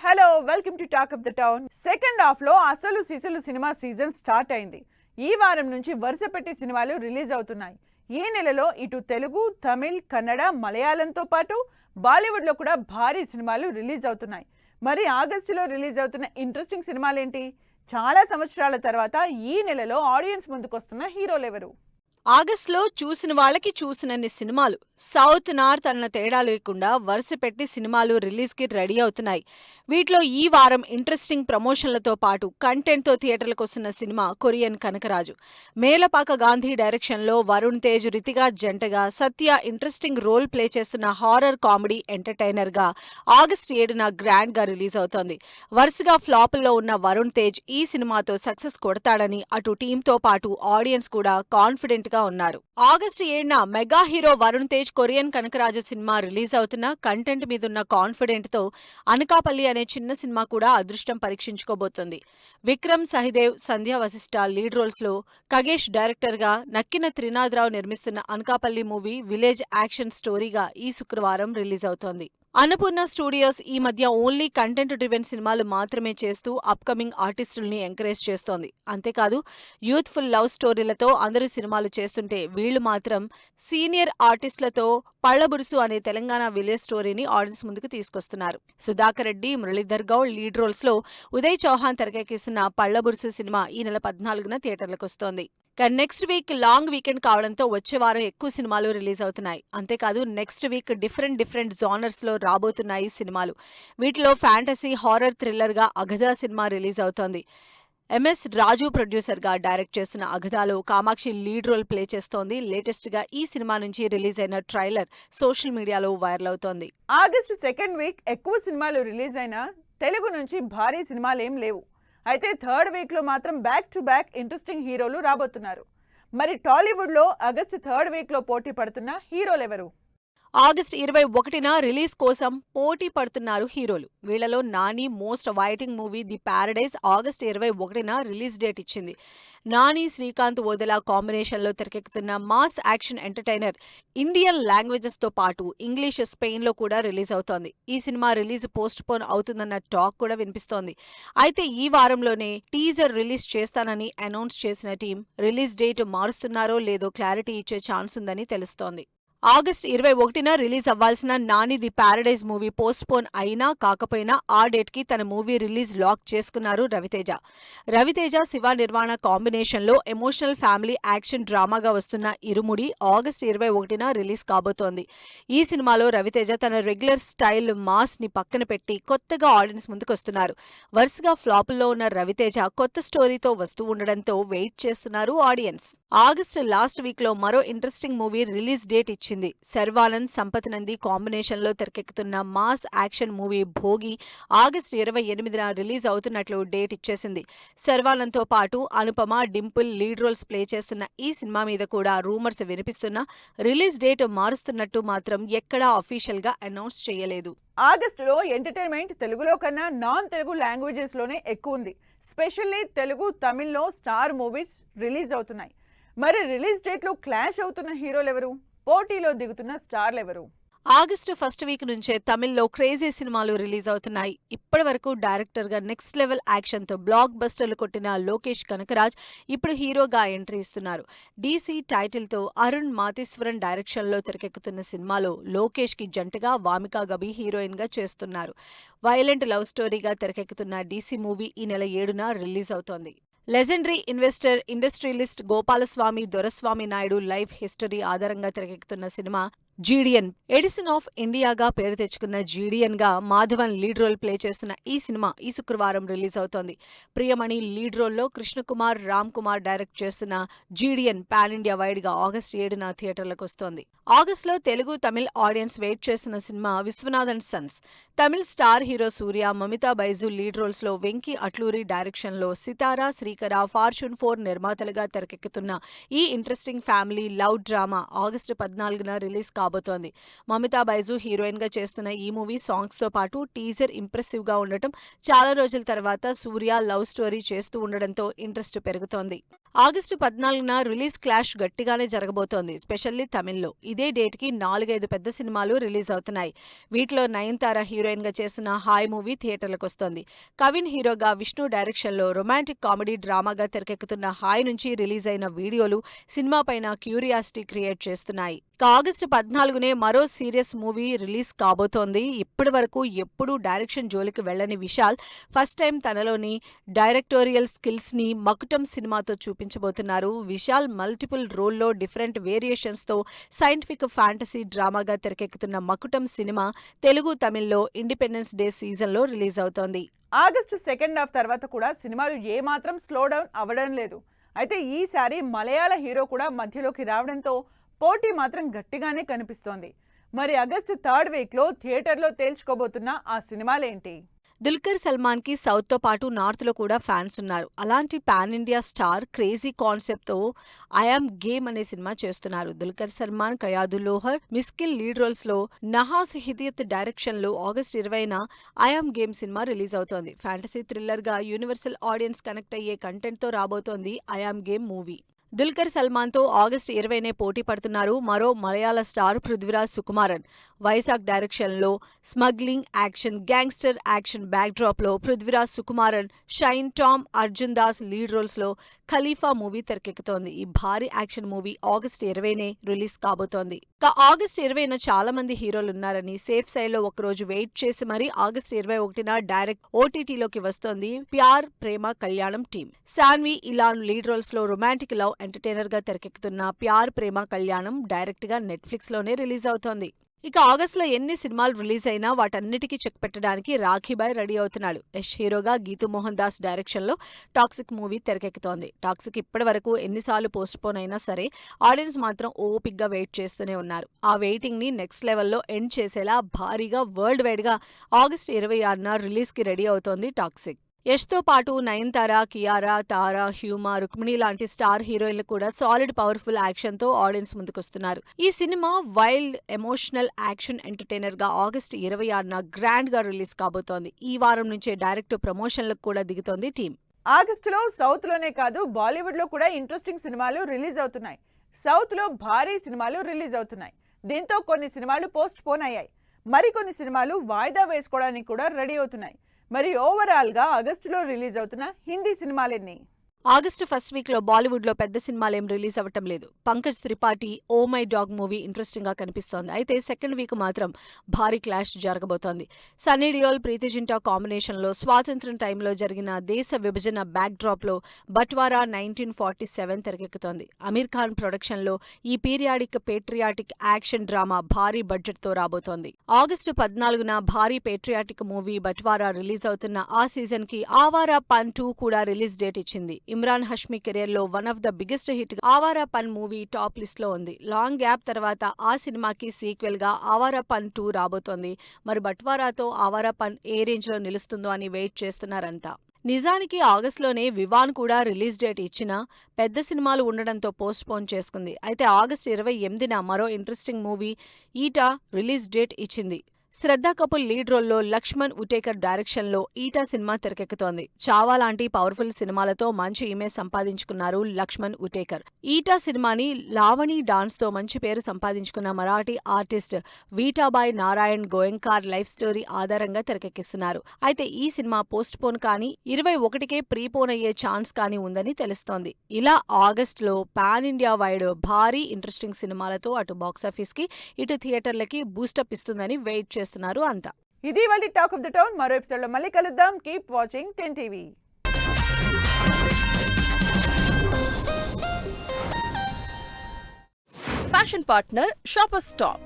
Hello welcome to talk of the town. Second half లో అసలు సిసలు cinema season start అయింది. ఈ వారం నుంచి వరుస పెట్టి సినిమాలు రిలీజ్ అవుతున్నాయి. ఈ నెలలో ఇటు తెలుగు, తమిళ్, కన్నడ, మలయాళంతో పాటు బాలీవుడ్ లో కూడా భారీ సినిమాలు రిలీజ్ అవుతున్నాయి. మరి ఆగస్టులో రిలీజ్ అవుతున్న ఇంట్రెస్టింగ్ సినిమాలేంటి? చాలా సంవత్సరాల తర్వాత ఈ నెలలో ఆడియన్స్ ముందుకొస్తున్న హీరోలు ఎవరు? ఆగస్టులో చూసిన వాళ్ళకి చూసినన్ని సినిమాలు. సౌత్ నార్త్ అన్న తేడా లేకుండా వరుస పెట్టి సినిమాలు రిలీజ్కి రెడీ అవుతున్నాయి. వీటిలో ఈ వారం ఇంట్రెస్టింగ్ ప్రమోషన్లతో పాటు కంటెంట్తో థియేటర్లకు వస్తున్న సినిమా కొరియన్ కనకరాజు. మేలపాక గాంధీ డైరెక్షన్లో వరుణ్ తేజ్, రితికా జంటగా సత్య ఇంట్రెస్టింగ్ రోల్ ప్లే చేస్తున్న హారర్ కామెడీ ఎంటర్టైనర్గా ఆగస్టు 7న గ్రాండ్గా రిలీజ్ అవుతోంది. వరుసగా ఫ్లాపుల్లో ఉన్న వరుణ్ తేజ్ ఈ సినిమాతో సక్సెస్ కొడతాడని అటు టీంతో పాటు ఆడియన్స్ కూడా కాన్ఫిడెంట్ గా ఉన్నారు. ఆగస్టు 7న mega hero Varun Tej Korean Kanakaraju సినిమా రిలీజ్ అవుతున్న కంటెంట్ మీదున్న కాన్ఫిడెంట్ తో అనకాపల్లి అనే చిన్న సినిమా కూడా అదృష్టం పరీక్షించుకోబోతోంది. విక్రమ్ సహిదేవ్, సంధ్యా వశిష్ఠ లీడ్ రోల్స్ లో కగేష్ డైరెక్టర్ గా నక్కిన త్రినాథరావు నిర్మిస్తున్న అనకాపల్లి మూవీ విలేజ్ యాక్షన్ స్టోరీగా ఈ శుక్రవారం రిలీజ్ అవుతోంది. అన్నపూర్ణ స్టూడియోస్ ఈ మధ్య ఓన్లీ కంటెంట్ డ్రివెన్ సినిమాలు మాత్రమే చేస్తూ అప్కమింగ్ ఆర్టిస్టుల్ని ఎంకరేజ్ చేస్తోంది. అంతేకాదు యూత్ఫుల్ లవ్ స్టోరీలతో అందరూ సినిమాలు చేస్తుంటే వీళ్లు మాత్రం సీనియర్ ఆర్టిస్టులతో పళ్లబురుసు అనే తెలంగాణ విలేజ్ స్టోరీని ఆడియన్స్ ముందుకు తీసుకొస్తున్నారు. సుధాకర్ రెడ్డి, మురళీధర్ గౌడ్ లీడ్ రోల్స్ లో ఉదయ్ చౌహాన్ తెరకెక్కిస్తున్న పళ్లబురుసు సినిమా ఈ నెల 14న థియేటర్లకు వస్తోంది. నెక్స్ట్ వీక్ లాంగ్ వీకెండ్ కావడంతో వచ్చే వారం ఎక్కువ సినిమాలు రిలీజ్ అవుతున్నాయి. అంతేకాదు నెక్స్ట్ వీక్ డిఫరెంట్ జానర్స్ లో రాబోతున్నాయి సినిమాలు. వీటిలో ఫ్యాంటసీ, హారర్ థ్రిల్లర్ గా అగధా సినిమా రిలీజ్ అవుతోంది. ఎంఎస్ రాజు ప్రొడ్యూసర్ గా డైరెక్ట్ చేస్తున్న అగధాలో కామాక్షి లీడ్ రోల్ ప్లే చేస్తోంది. లేటెస్ట్ గా ఈ సినిమా నుంచి రిలీజ్ అయిన ట్రైలర్ సోషల్ మీడియాలో వైరల్ అవుతోంది. ఆగస్టు సెకండ్ వీక్ ఎక్కువ సినిమాలు రిలీజ్ అయినా తెలుగు నుంచి భారీ సినిమాలు ఏం లేవు. అయితే థర్డ్ వీక్ లో మాత్రం బ్యాక్ టు బ్యాక్ ఇంట్రెస్టింగ్ హీరోలు రాబోతున్నారు. మరి టాలీవుడ్ లో ఆగస్టు థర్డ్ వీక్ లో పోటీ పడుతున్న హీరోలు ఎవరు? ఆగస్టు 21న రిలీజ్ కోసం పోటీ పడుతున్నారు హీరోలు. వీళ్లలో Nani most awaiting movie the Paradise August 21న రిలీజ్ డేట్ ఇచ్చింది. నాని, శ్రీకాంత్ ఓదెలా కాంబినేషన్లో తెరకెక్కుతున్న mass action entertainer Indian languages తో పాటు ఇంగ్లీష్, స్పెయిన్ లో కూడా రిలీజ్ అవుతోంది. ఈ సినిమా రిలీజ్ పోస్ట్ పోన్ అవుతుందన్న టాక్ కూడా వినిపిస్తోంది. అయితే ఈ వారంలోనే టీజర్ రిలీజ్ చేస్తానని అనౌన్స్ చేసిన టీం రిలీజ్ డేట్ మారుస్తున్నారో లేదో క్లారిటీ ఇచ్చే ఛాన్స్ ఉందని తెలుస్తోంది. ఆగస్టు 21న రిలీజ్ అవ్వాల్సిన Nani the Paradise movie post phone అయినా కాకపోయినా ఆ డేట్ కి తన మూవీ రిలీజ్ లాక్ చేసుకున్నారు రవితేజ శివ నిర్వాణ కాంబినేషన్లో ఎమోషనల్ ఫ్యామిలీ యాక్షన్ డ్రామాగా వస్తున్న ఇరుముడి ఆగస్టు 21న రిలీజ్ కాబోతోంది. ఈ సినిమాలో రవితేజ తన రెగ్యులర్ స్టైల్ మాస్ ని పక్కన పెట్టి కొత్తగా ఆడియన్స్ ముందుకొస్తున్నారు. వరుసగా ఫ్లాపుల్లో ఉన్న రవితేజ కొత్త స్టోరీతో వస్తూ ఉండడంతో వెయిట్ చేస్తున్నారు ఆడియన్స్. ఆగస్టు లాస్ట్ వీక్ లో మరో ఇంట్రెస్టింగ్ మూవీ రిలీజ్ డేట్ ఇచ్చింది. శర్వానంద్, సంపత్ నంది కాంబినేషన్లో తెరకెక్కుతున్న mass action movie Bhogi August 28న రిలీజ్ అవుతున్నట్లు డేట్ ఇచ్చేసింది. శర్వానంద్తో పాటు Anupama, Dimple lead roles play చేస్తున్న ఈ సినిమా మీద కూడా రూమర్స్ వినిపిస్తున్నా రిలీజ్ డేట్ మారుస్తున్నట్టు మాత్రం ఎక్కడా అఫీషియల్ గా అనౌన్స్ చేయలేదు. ఆగస్టులో ఎంటర్టైన్మెంట్ తెలుగులో కన్నా నాన్ తెలుగు లాంగ్వేజెస్ లోనే ఎక్కువ ఉంది. స్పెషల్లీ తెలుగు, తమిళ్లో స్టార్ మూవీస్ రిలీజ్ అవుతున్నాయి. మరి రిలీజ్ డేట్ లో క్లాష్ అవుతున్న హీరోలు ఎవరు? పోటీలో దిగుతున్న స్టార్లు ఎవరు? ఆగస్టు ఫస్ట్ వీక్ నుంచే తమిళ్లో క్రేజీ సినిమాలు రిలీజ్ అవుతున్నాయి. ఇప్పటి వరకు డైరెక్టర్ గా నెక్స్ట్ లెవెల్ యాక్షన్ తో బ్లాక్ బస్టర్లు కొట్టిన లోకేష్ కనకరాజ్ ఇప్పుడు హీరోగా ఎంట్రీ ఇస్తున్నారు. డీసీ టైటిల్ తో అరుణ్ మాతేశ్వరన్ డైరెక్షన్ లో తెరకెక్కుతున్న సినిమాలో లోకేష్ కి జంటగా వామికా గబి హీరోయిన్ గా చేస్తున్నారు. వైలెంట్ లవ్ స్టోరీగా తెరకెక్కుతున్న డీసీ మూవీ ఈ నెల 7న రిలీజ్ అవుతోంది. Legendary investor, industrialist Gopalaswamy Doraswamy Naidu life history ఆధారంగా తెరకెక్కుతున్న సినిమా జీడియన్. ఎడిసన్ ఆఫ్ ఇండియాగా పేరు తెచ్చుకున్న జీడియన్ గా మాధవన్ లీడ్ రోల్ ప్లే చేస్తున్న ఈ సినిమా ఈ శుక్రవారం రిలీజ్ అవుతోంది. ప్రియమణి లీడ్ రోల్లో కృష్ణకుమార్, రామ్ కుమార్ డైరెక్ట్ చేస్తున్న జీడియన్ పాన్ ఇండియా వైడ్ గా ఆగస్టు 7న థియేటర్లకు వస్తోంది. ఆగస్టులో తెలుగు, తమిళ్ ఆడియన్స్ వెయిట్ చేస్తున్న సినిమా Viswanathan sons. Tamil star hero Suriya, Mamitha Baiju lead roles లో వెంకీ అట్లూరి డైరెక్షన్ లో సితారా, శ్రీకర, ఫార్చ్యూన్ 4 నిర్మాతలుగా తెరకెక్కుతున్న ఈ interesting family love drama August 14న రిలీజ్ కాబోతోంది. మమితా బైజు హీరోయిన్ గా చేస్తున్న ఈ మూవీ సాంగ్స్ తో పాటు టీజర్ ఇంప్రెసివ్ గా ఉండటం, చాలా రోజుల తర్వాత సూర్య లవ్ స్టోరీ చేస్తూ ఉండడంతో ఇంట్రెస్ట్ పెరుగుతోంది. ఆగస్టు 14న రిలీజ్ క్లాష్ గట్టిగానే జరగబోతోంది, స్పెషల్లీ తమిళ్లో. ఇదే డేట్ కి 4-5 పెద్ద సినిమాలు రిలీజ్ అవుతున్నాయి. వీటిలో నయనతార హీరోయిన్ గా చేసిన హాయ్ మూవీ థియేటర్లకు వస్తోంది. కవిన్ హీరోగా విష్ణు డైరెక్షన్ లో రొమాంటిక్ కామెడీ డ్రామాగా తెరకెక్కుతున్న హాయ్ నుంచి రిలీజ్ అయిన వీడియోలు సినిమా పైన క్యూరియాసిటీ క్రియేట్ చేస్తున్నాయి. ఆగస్టు 14నే మరో సీరియస్ మూవీ రిలీజ్ కాబోతోంది. ఇప్పటి వరకు ఎప్పుడూ డైరెక్షన్ జోలికి వెళ్లని విశాల్ ఫస్ట్ టైం తనలోని డైరెక్టోరియల్ స్కిల్స్ ని మకుటం సినిమాతో చూపించబోతున్నారు. విశాల్ మల్టిపుల్ రోల్లో డిఫరెంట్ వేరియేషన్స్ తో సైంటిఫిక్ ఫ్యాంటసీ డ్రామాగా తెరకెక్కుతున్న మకుటం సినిమా తెలుగు, తమిళ్లో ఇండిపెండెన్స్ డే సీజన్ లో రిలీజ్ అవుతోంది. ఆగస్టు సెకండ్ హాఫ్ తర్వాత కూడా సినిమాలు ఏమాత్రం స్లో డౌన్ అవ్వడం లేదు. అయితే ఈసారి మలయాళ హీరో కూడా మధ్యలోకి రావడంతో పోటీ మాత్రం గట్టిగానే కనిపిస్తోంది. మరి ఆగస్టు థర్డ్ వీక్ లో థియేటర్లో తేల్చుకోబోతున్న ఆ సినిమాలేంటి? దుల్కర్ సల్మాన్ కి సౌత్ తో పాటు నార్త్ లో కూడా ఫ్యాన్స్ ఉన్నారు. అలాంటి pan India star crazy concept తో ఐయామ్ గేమ్ అనే సినిమా చేస్తున్నారు. దుల్కర్ సల్మాన్, కయాదు లోహర్, మిస్కిల్ లీడ్ రోల్స్ లో నహాస్ హిదియత్ డైరెక్షన్ లో ఆగస్టు 20న ఐయామ్ గేమ్ సినిమా రిలీజ్ అవుతోంది. ఫ్యాంటసీ థ్రిల్లర్ గా యూనివర్సల్ ఆడియన్స్ కనెక్ట్ అయ్యే కంటెంట్ తో రాబోతోంది I'm game movie. Dulquer Salmaan తో ఆగస్టు 20నే పోటీ పడుతున్నారు మరో మలయాళ స్టార్ పృథ్వీరాజ్ సుకుమారన్. వైశాఖ్ డైరెక్షన్ లో smuggling action, gangster action backdrop లో పృథ్వీరాజ్ సుకుమారన్, షైన్, టామ్, అర్జున్ దాస్ లీడ్ రోల్స్ లో ఖలీఫా మూవీ తెరకెక్కుతోంది. ఈ భారీ యాక్షన్ మూవీ ఆగస్టు 20నే రిలీజ్ కాబోతోంది. ఆగస్టు 20న చాలా మంది హీరోలు ఉన్నారని సేఫ్ సైడ్ లో ఒకరోజు వెయిట్ చేసి మరి ఆగస్టు 21న డైరెక్ట్ ఓటీటీలోకి వస్తోంది ప్యార్ ప్రేమ కళ్యాణం టీం. సాన్వి, ఇలాన్ లీడ్ రోల్స్ లో రొమాంటిక్ లవ్ ఎంటర్టైనర్ గా తెరకెక్కుతున్న ప్యార్ ప్రేమ కళ్యాణం డైరెక్ట్ గా నెట్ఫ్లిక్స్ లోనే రిలీజ్ అవుతోంది. ఆగస్టులో ఎన్ని సినిమాలు రిలీజ్ అయినా వాటన్నిటికీ చెక్ పెట్టడానికి రాఖీబాయ్ రెడీ అవుతున్నాడు. యష్ హీరోగా గీతూ మోహన్ దాస్ డైరెక్షన్ లో టాక్సిక్ మూవీ తెరకెక్కుతోంది. టాక్సిక్ ఇప్పటి వరకు ఎన్నిసార్లు పోస్ట్ పోన్ అయినా సరే ఆడియన్స్ మాత్రం ఓపిక్ గా వెయిట్ చేస్తూనే ఉన్నారు. ఆ వెయిటింగ్ ని నెక్స్ట్ లెవెల్లో ఎండ్ చేసేలా భారీగా వరల్డ్ వైడ్ గా ఆగస్టు 26న రిలీజ్ కి రెడీ అవుతోంది టాక్సిక్. యష్ తో పాటు నయనతార, కియారా, తారా, హ్యూమా, రుక్మిణి లాంటి స్టార్ హీరోయిన్లు కూడా సాలిడ్ పవర్ఫుల్ యాక్షన్ తో ఆడియన్స్ ముందుకొస్తున్నారు. ఈ cinema wild emotional action entertainer గా ఆగస్టు 26న గ్రాండ్ గా రిలీజ్ కాబోతోంది. ఈ వారం నుంచే డైరెక్ట్ ప్రమోషన్లకు కూడా దిగుతోంది టీం. ఆగస్టులో సౌత్ లోనే కాదు బాలీవుడ్ లో కూడా ఇంట్రెస్టింగ్ సినిమాలు రిలీజ్ అవుతున్నాయి. సౌత్ లో భారీ సినిమాలు రిలీజ్ అవుతున్నాయి. దీంతో కొన్ని సినిమాలు పోస్ట్ పోన్ అయ్యాయి. మరికొన్ని సినిమాలు వాయిదా వేసుకోవడానికి కూడా రెడీ అవుతున్నాయి. మరి ఓవరాల్ గా ఆగస్టులో రిలీజ్ అవుతున్న హిందీ సినిమాలెన్ని? ఆగస్టు ఫస్ట్ వీక్ లో బాలీవుడ్ లో పెద్ద సినిమాలేం రిలీజ్ అవ్వటం లేదు. Pankaj Tripathi oh my dog movie interesting గా కనిపిస్తోంది. అయితే సెకండ్ వీక్ మాత్రం భారీ క్లాష్ జరగబోతోంది. సన్నీ డియోల్, ప్రీతి జింటా కాంబినేషన్ లో స్వాతంత్ర్యం టైంలో జరిగిన దేశ విభజన బ్యాక్ డ్రాప్ లో బట్వారా 1947 తెరకెక్కుతోంది. అమీర్ ఖాన్ ప్రొడక్షన్ లో ఈ పీరియాడిక్ పేట్రియాటిక్ యాక్షన్ డ్రామా భారీ బడ్జెట్ తో రాబోతోంది. ఆగస్టు 14న భారీ పేట్రియాటిక్ మూవీ బట్వారా రిలీజ్ అవుతున్న ఆ సీజన్ కి ఆవారా పన్ 2 కూడా రిలీజ్ డేట్ ఇచ్చింది. ఇమ్రాన్ హష్మీ కెరీర్ లో one of the biggest hit Awara పన్ మూవీ టాప్ లిస్ట్ లో ఉంది. లాంగ్ గ్యాప్ తర్వాత ఆ సినిమాకి సీక్వెల్ గా ఆవారా పన్ 2 రాబోతోంది. మరి బట్వారాతో ఆవారా పన్ ఏ రేంజ్ లో నిలుస్తుందో అని వెయిట్ చేస్తున్నారంతా. నిజానికి ఆగస్టులోనే వివాన్ కూడా రిలీజ్ డేట్ ఇచ్చినా పెద్ద సినిమాలు ఉండడంతో పోస్ట్ పోన్ చేసుకుంది. అయితే ఆగస్టు 28న మరో interesting movie eta release date ఇచ్చింది. శ్రద్ధా కపూర్ లీడ్ రోల్లో లక్ష్మణ్ ఉటేకర్ డైరెక్షన్ లో ఈటా సినిమా తెరకెక్కుతోంది. చావా లాంటి పవర్ఫుల్ సినిమాలతో మంచి ఇమేజ్ సంపాదించుకున్నారు లక్ష్మణ్ ఉటేకర్. ఈటా సినిమాని లావణి డాన్స్ తో మంచి పేరు సంపాదించుకున్న Marathi artist Vitabai Narayan Goyankar life story ఆధారంగా తెరకెక్కిస్తున్నారు. అయితే ఈ సినిమా పోస్ట్ పోన్ కానీ 21కే ప్రీపోన్ అయ్యే ఛాన్స్ కానీ ఉందని తెలుస్తోంది. ఇలా ఆగస్టులో పాన్ ఇండియా వైడ్ భారీ ఇంట్రెస్టింగ్ సినిమాలతో అటు బాక్సాఫీస్ కి ఇటు థియేటర్లకి బూస్టప్ ఇస్తుందని వెయిట్ చేస్తున్నారు అంతా. ఇది వాళ్ళ టాక్ ఆఫ్ ద టౌన్. మరో ఎపిసోడ్ లో మళ్ళీ కలుద్దాం. Keep watching 10 TV. Fashion partner shopper stop.